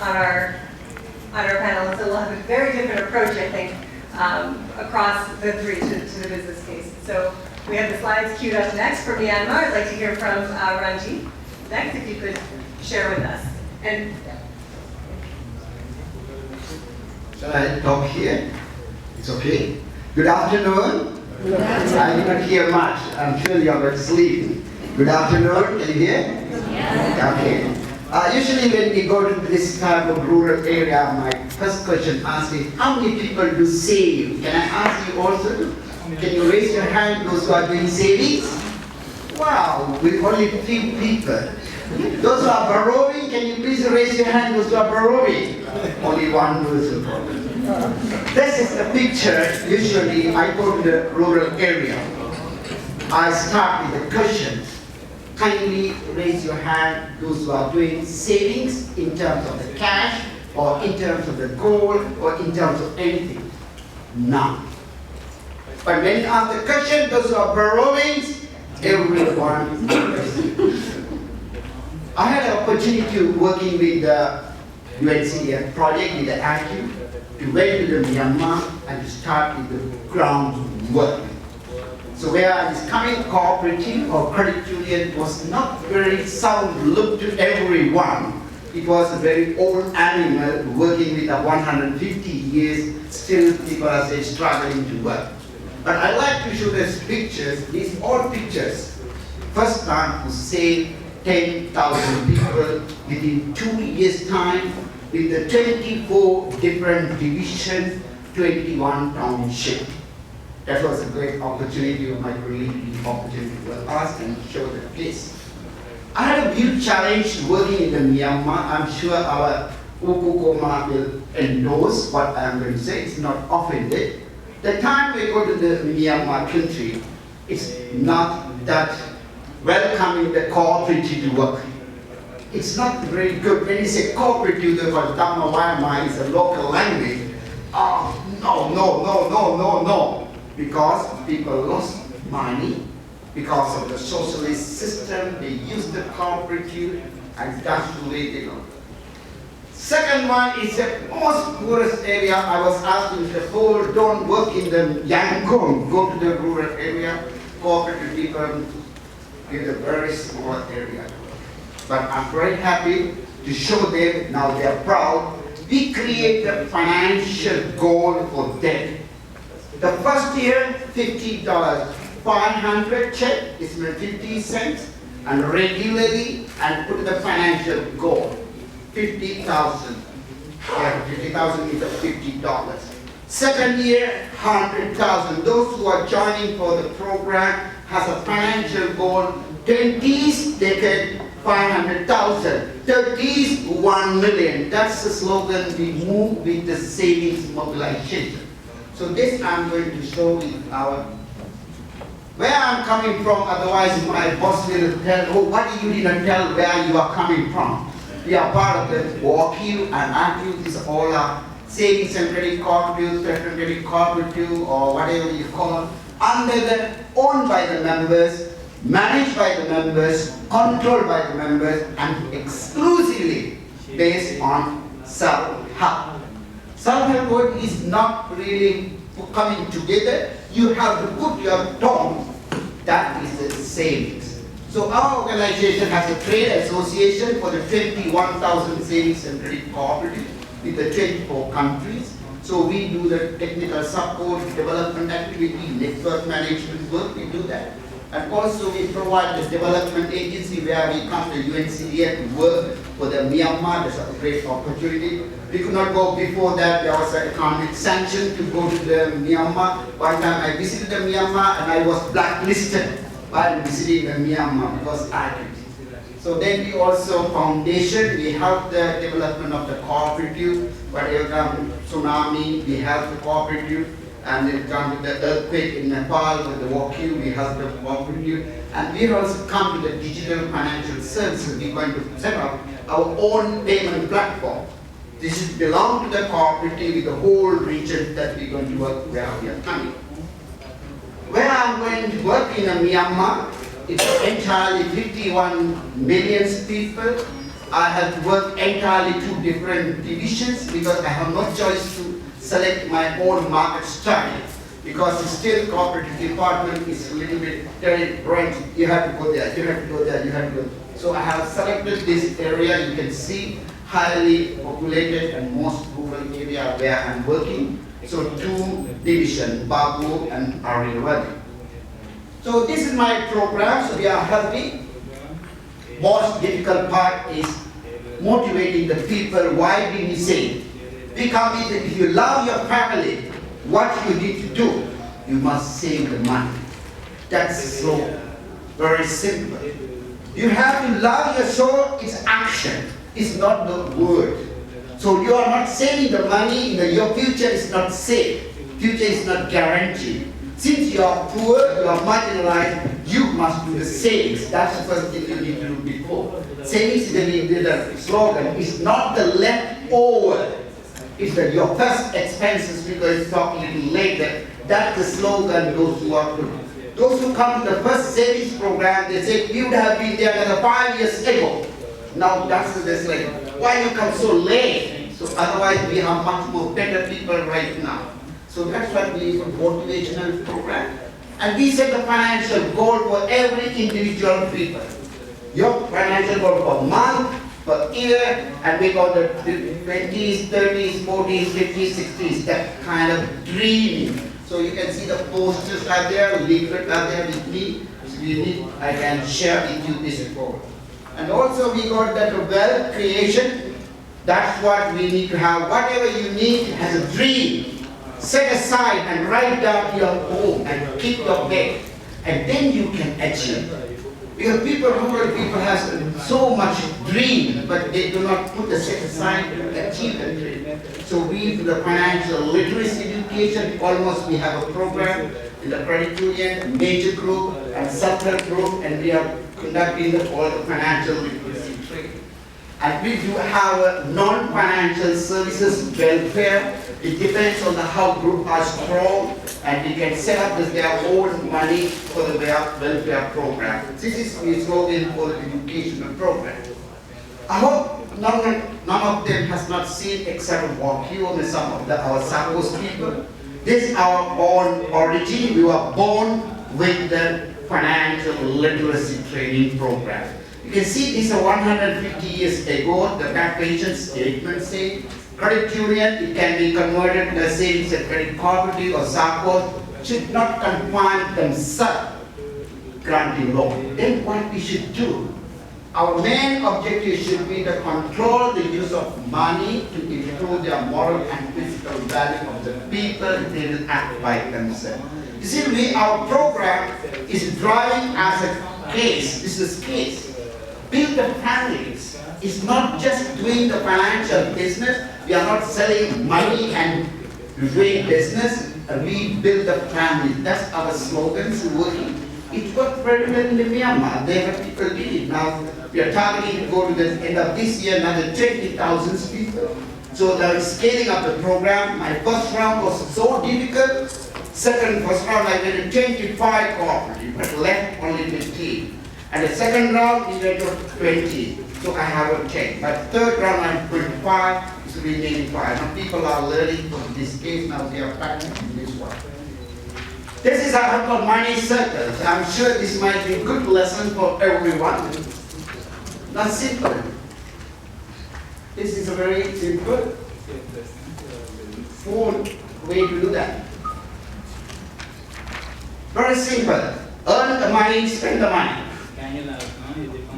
on our panel, so we'll have a very different approach, I think, across the three to the business case. So we have the slides queued up next for Myanmar. I'd like to hear from Ranjit next, if you could share with us. And shall I talk here? It's okay. Good afternoon. Good afternoon. I didn't hear much. I'm sure you are asleep. Good afternoon. Can you hear? Yes. Okay. Usually when we go to this type of rural area, my first question asks me, how many people do save? Can I ask you also? Can you raise your hand, those who are doing savings? Wow, with only few people. Those who are borrowing, can you please raise your hand, those who are borrowing? Only one person probably. This is the picture. Usually I go to the rural area. I start with the question. Kindly raise your hand, those who are doing savings in terms of the cash, or in terms of the gold, or in terms of anything. None. But when you ask the question, those who are borrowings, everyone. I had an opportunity working with the UNCDF project with the IQ to went to the Myanmar and to start with the ground work. So where I was coming, cooperative or credit union was not very sound look to everyone. It was a very old animal working with a 150 years, still people are say struggling to work. But I like to show these pictures, these old pictures. First time to save 10,000 people within 2 years' time with the 24 different divisions, 21 townships. That was a great opportunity of MicroLead opportunity to ask and show the case. I had a huge challenge working in the Myanmar. I'm sure our Ukukoma will endorse what I'm going to say. It's not offended. The time we go to the Myanmar country, it's not that welcoming the cooperative to work. It's not very good. When you say cooperative, the Dhamma Vayama is a local language. Oh, no. Because people lost money, because of the socialist system, they used the cooperative, and that's the way they go. Second one is the most poorest area. I was asked to the poor don't work in the Yangon, go to the rural area, cooperative people in the very small area. But I'm very happy to show them, now they are proud, we create the financial goal for them. The first year, $50, 500 check is 50 cents, and regularly, and put the financial goal, 50,000. Yeah, 50,000 is $50. Second year, 100,000. Those who are joining for the program has a financial goal. 20s, they get 500,000. 30s, 1 million. That's the slogan we move with the savings mobilization. So this I'm going to show with where I'm coming from, otherwise my boss will tell, oh, what you didn't tell where you are coming from. We are part of the WalkU and ARQ, these all are savings and credit cooperatives, personal credit cooperative, or whatever you call it, owned by the members, managed by the members, controlled by the members, and exclusively based on self-help. Self-help work is not really coming together. You have to put your tone. That is the savings. So our organization has a trade association for the 21,000 savings and credit cooperatives with the 24 countries. So we do the technical support, development activity, network management work, we do that. And also we provide the development agency where we come to UNCDF to work for the Myanmar. That's a great opportunity. We could not go before that. There was an economic sanction to go to the Myanmar. One time I visited the Myanmar and I was blacklisted while visiting the Myanmar because I did. So then we also foundation, we help the development of the cooperative. Whatever comes tsunami, we help the cooperative. And then come to the earthquake in Nepal with the WalkU, we help the cooperative. And we also come to the digital financial services. We're going to set up our own payment platform. This is belong to the cooperative with the whole region that we're going to work where we are coming. Where I'm going to work in Myanmar, it's entirely 51 million people. I have worked entirely 2 different divisions because I have no choice to select my own market strategy. Because still cooperative department is a little bit very bright. You have to go there, you have to go there, you have to go. So I have selected this area. You can see highly populated and most rural area where I'm working. So 2 divisions, Babu and Arilwadi. So this is my program. So we are happy. Most difficult part is motivating the people. Why did we say? We come with if you love your family, what you need to do, you must save the money. That's so very simple. You have to love your soul, it's action, it's not the word. So you are not saving the money, your future is not safe. Future is not guaranteed. Since you are poor, you are marginalized, you must do the savings. That's the first thing you need to do before. Savings is the slogan. It's not the leftover. It's your first expenses because it's talking a little later. That's the slogan those who are good. Those who come to the first savings program, they say, you would have been there another 5 years ago. Now that's like, why you come so late? So otherwise we have much more better people right now. So that's what we use a motivational program. And we set the financial goal for every individual people. Your financial goal per month, per year, and we got the 20s, 30s, 40s, 50s, 60s, that kind of dreaming. So you can see the posters are there, leaflets are there with me. So you need, I can share with you this report. And also we got that wealth creation. That's what we need to have. Whatever you need as a dream, set aside and write down your home and keep your bed. And then you can achieve. Because rural people have so much dream, but they do not put the set aside to achieve the dream. So we do the financial literacy education. Almost we have a program in the credit union, major group, and sub-help group, and we are conducting all the financial literacy training. And we do have non-financial services welfare. It depends on how group are strong, and we can set up their own money for the welfare program. This is the slogan for the educational program. I hope none of them has not seen except Walkie or some of our Sakos people. This is our own origin. We were born with the financial literacy training program. You can see this is 150 years ago, the taxation statement saying credit union, it can be converted to savings and credit cooperative or SACCO, should not confine themselves granting loan. Then what we should do? Our main objective should be to control the use of money to improve their moral and physical value of the people. They will act by themselves. You see, our program is driving as a case. This is case. Build the families. It's not just doing the financial business. We are not selling money and doing business. We build the family. That's our slogan. It's working. It worked very well in Myanmar. They have people did it. Now we are targeting to go to the end of this year another 20,000 people. So they are scaling up the program. My first round was so difficult. First round I went to 25 cooperatives, but left only 15. And the second round we went to 20. So I have a 10. But third round I'm 25, it's remaining 5. Now people are learning from this case, now they are practicing this one. This is our called money circles. I'm sure this might be a good lesson for everyone. Not simple. This is a very simple way to do that. Very simple. Earn the money, spend the money.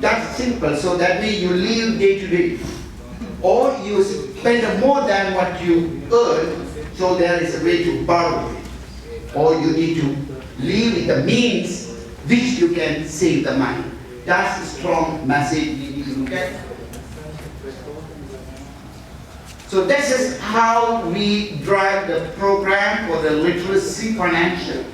That's simple. So that means you live day to day. Or you spend more than what you earn, so there is a way to borrow it. Or you need to live with the means which you can save the money. That's a strong message we need to look at. So this is how we drive the program for the literacy financial.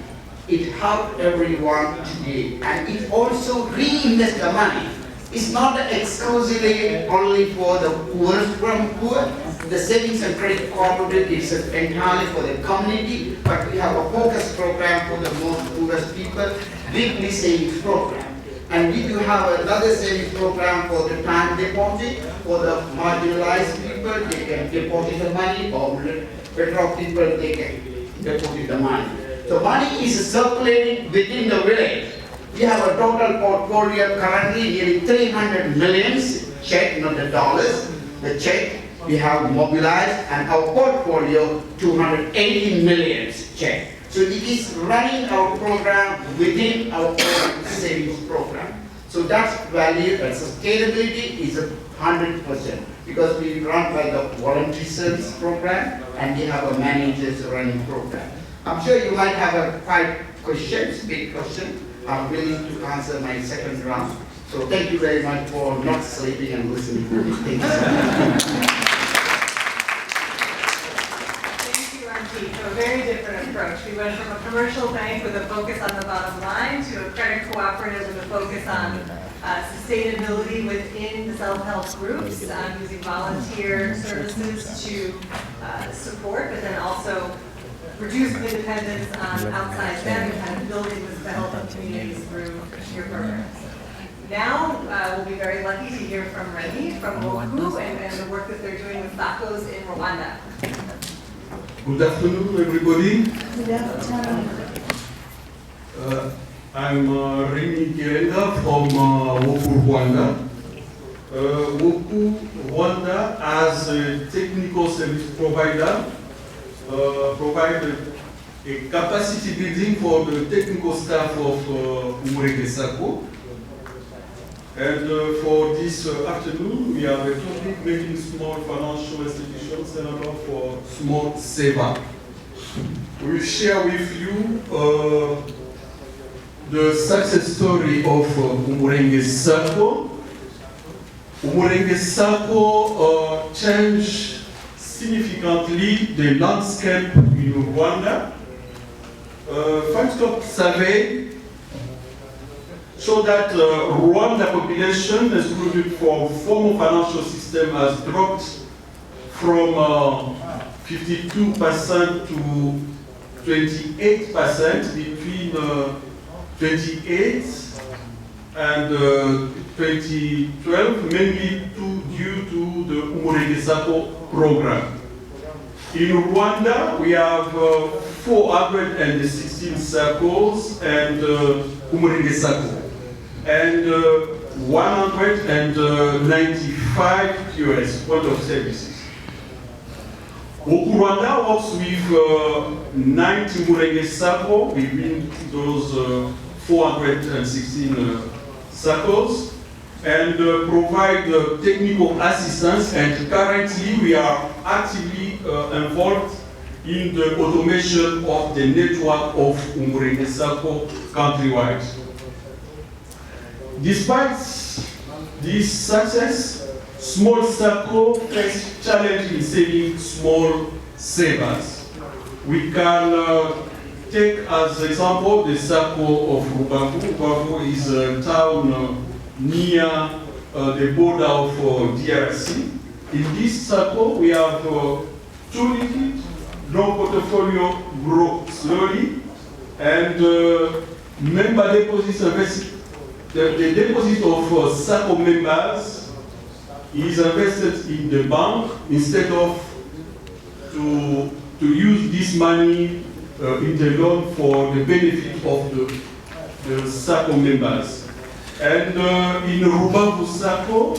It helped everyone today, and it also reinvest the money. It's not exclusively only for the poorest from poor. The savings and credit cooperative is entirely for the community, but we have a focus program for the most poorest people, weekly savings program. And we do have another savings program for the time deposit for the marginalized people. They can deposit the money, or better off people, they can deposit the money. So money is circulating within the village. We have a total portfolio currently nearly 300 millions, check, not the dollars, the check we have mobilized, and our portfolio 280 millions, check. So it is running our program within our own savings program. So that's value and sustainability is 100% because we run by the voluntary service program and we have a managers running program. I'm sure you might have a 5 questions, big question. I'm willing to answer my second round. So thank you very much for not sleeping and listening to me. Thank you. A very different approach. We went from a commercial bank with a focus on the bottom line to a credit cooperative with a focus on sustainability within the self-help groups, using volunteer services to support, but then also reduce the dependence on outside them and kind of building the health of communities through your programs. Now, we'll be very lucky to hear from Remy from Woku and the work that they're doing with SACCOs in Rwanda. Good afternoon, everybody. Good afternoon. I'm Remy Kirenga from Woku, Rwanda. Woku, Rwanda, as a technical service provider, provide a capacity building for the technical staff of Umurenge Sacco. And for this afternoon, we have a topic making small financial institutions available for small saver. We will share with you the success story of Umurenge Sacco. Umurenge Sacco changed significantly the landscape in Rwanda. First survey so that Rwanda population excluded from formal financial system has dropped from 52% to 28% between 28 and 2012, mainly due to the Umurenge Sacco program. In Rwanda, we have 416 SACCOs and Umurenge Sacco, and 195 POS, point of services. Woku Rwanda works with 90 Umurenge Sacco within those 416 SACCOs, and provide technical assistance, and currently we are actively involved in the automation of the network of Umurenge Sacco countrywide. Despite this success, small Sacco face challenge in saving small savers. We can take as example the Sacco of Rubavu. Rubavu is a town near the border of DRC. In this Sacco, we have 2 liquid, long portfolio grow slowly, and member deposits the deposit of Sacco members is invested in the bank instead of to use this money in the loan for the benefit of the Sacco members. And in Rubavu Sacco,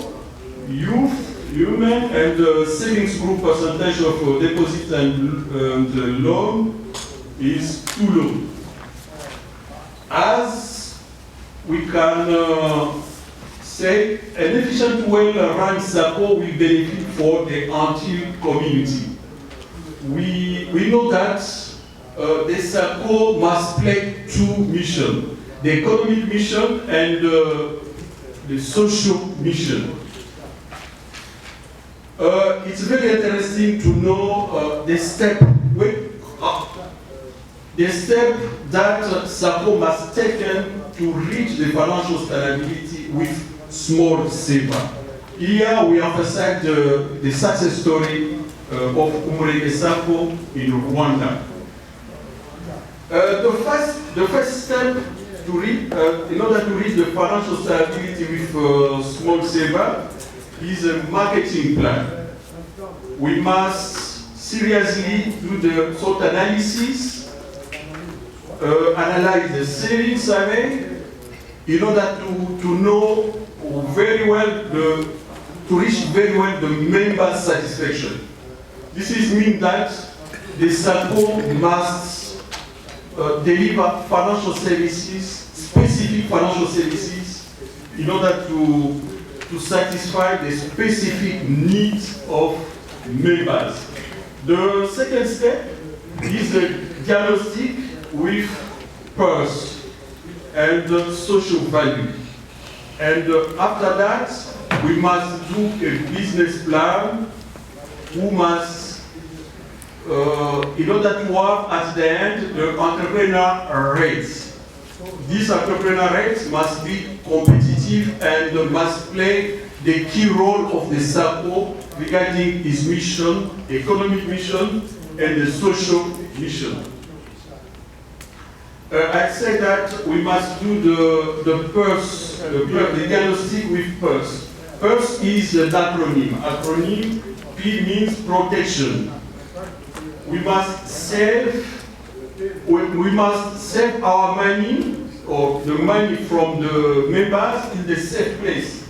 human and savings group percentage of deposit and loan is too low. As we can say, an efficient, well-run Sacco will benefit for the entire community. We know that the Sacco must play 2 missions, the economic mission and the social mission. It's very interesting to know the step that Sacco must take to reach the financial stability with small saver. Here we emphasize the success story of Umurenge Sacco in Rwanda. The first step in order to reach the financial stability with small saver, is a marketing plan. We must seriously do the SWOT analysis, analyze the savings survey, in order to know very well, to reach very well the member satisfaction. This is mean that the SACO must deliver financial services, specific financial services, in order to satisfy the specific needs of members. The second step is the diagnostic with purse and social value. And after that, we must do a business plan who must, in order to have at the end the entrepreneur rates. These entrepreneur rates must be competitive and must play the key role of the SACO regarding its mission, economic mission, and the social mission. I said that we must do the diagnostic with PURSE. PURSE is an acronym. Acronym P means protection. We must save our money, or the money from the members, in the safe place.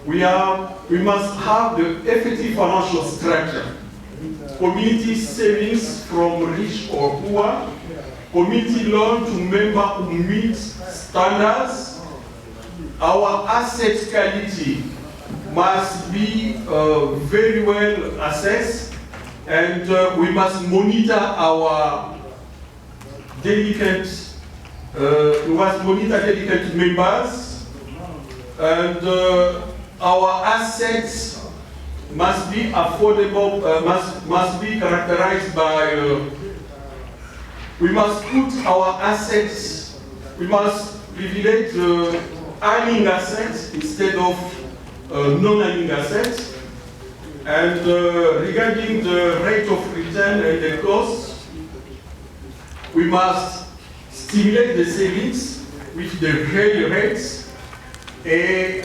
We must have the effective financial structure. Community savings from rich or poor, community loan to member who meet standards. Our asset quality must be very well assessed, and we must monitor our delicate members, and our assets must be affordable, must be characterized by, we must put our assets, we must privilege earning assets instead of non-earning assets. And regarding the rate of return and the cost, we must stimulate the savings with the real rates, and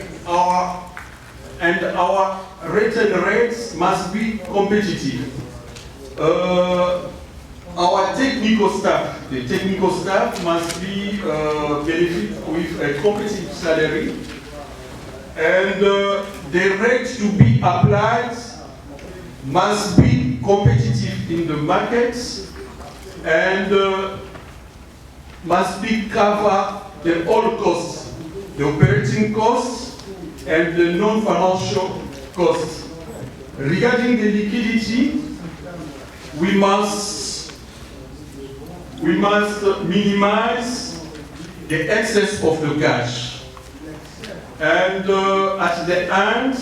our return rates must be competitive. Our technical staff, the technical staff must be benefit with a competitive salary, and the rate to be applied must be competitive in the markets, and must be cover the all costs, the operating costs and the non-financial costs. Regarding the liquidity, we must minimize the excess of the cash. And at the end,